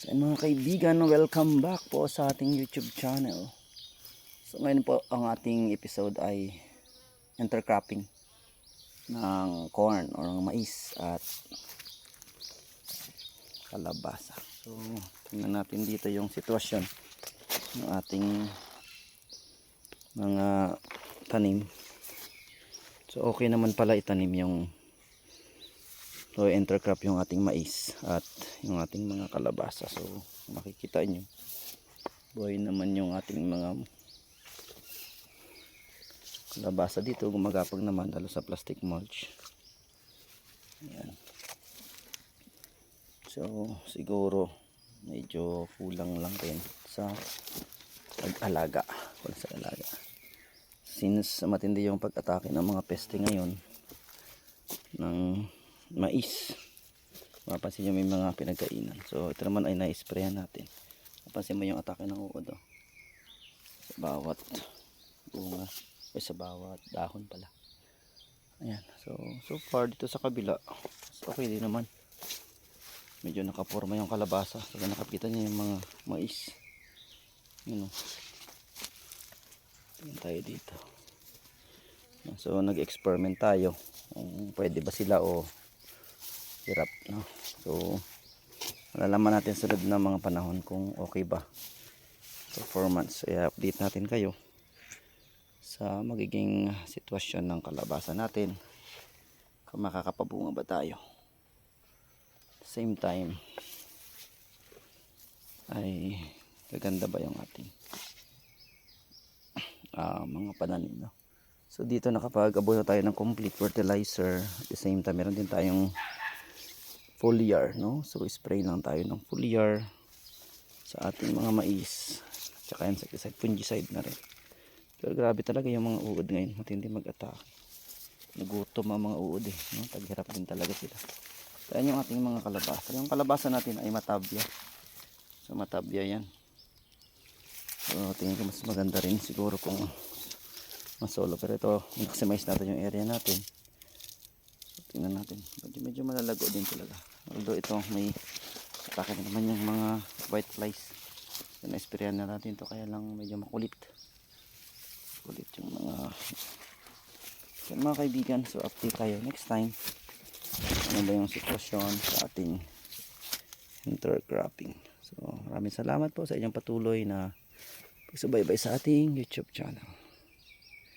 And mga kaibigan, welcome back po sa ating YouTube channel. So ngayon po ang ating episode ay intercropping ng corn or ng mais at kalabasa. So tingnan natin dito yung sitwasyon ng ating mga tanim. So okay naman pala itanim yung intercrop yung ating mais at yung ating mga kalabasa. So makikita nyo buhay naman yung ating mga kalabasa dito, gumagapag naman lalo sa plastic mulch. Ayan. So siguro medyo kulang lang din sa pag-alaga, since matindi yung pag-atake ng mga peste ngayon ng mais. Mapansin nyo may mga pinagkainan. So ito naman ay na-sprayan natin. Mapansin mo yung atake ng uod sa bawat bunga o sa bawat dahon pala. Ayan. So far dito sa kabila okay din naman. Medyo nakaporma yung kalabasa. So nakapita niya yung mga mais. Yun o. Tingnan tayo dito. So nag-experiment tayo kung pwede ba sila o hirap, no? So malalaman natin sa sunod na mga panahon kung okay ba performance. So i-update natin kayo sa magiging sitwasyon ng kalabasa natin, kung makakapabunga ba tayo, same time ay gaganda ba yung ating mga pananim, no? So dito nakapag-abot na tayo ng complete fertilizer. At the same time meron din tayong foliar, no? So spray lang tayo ng foliar sa ating mga mais, tsaka insecticide, fungicide na rin. Pero grabe talaga yung mga uod ngayon, matindi mag-atake. Nagutom ang mga uod no? Taghirap din talaga sila. Kaya yung ating mga kalabasa, yung kalabasa natin ay matabya. So matabya yan. So tingin ko mas maganda rin siguro kung masolo, pero ito maximize natin yung area natin. Tingnan natin, medyo malalago din talaga, although ito may atake na naman yung mga white flies. So na-sprayan na natin to, kaya lang medyo makulit yung mga kaibigan. So update tayo next time ano ba yung sitwasyon sa ating intercropping. So maraming salamat po sa inyong patuloy na pagsubaybay sa ating YouTube channel.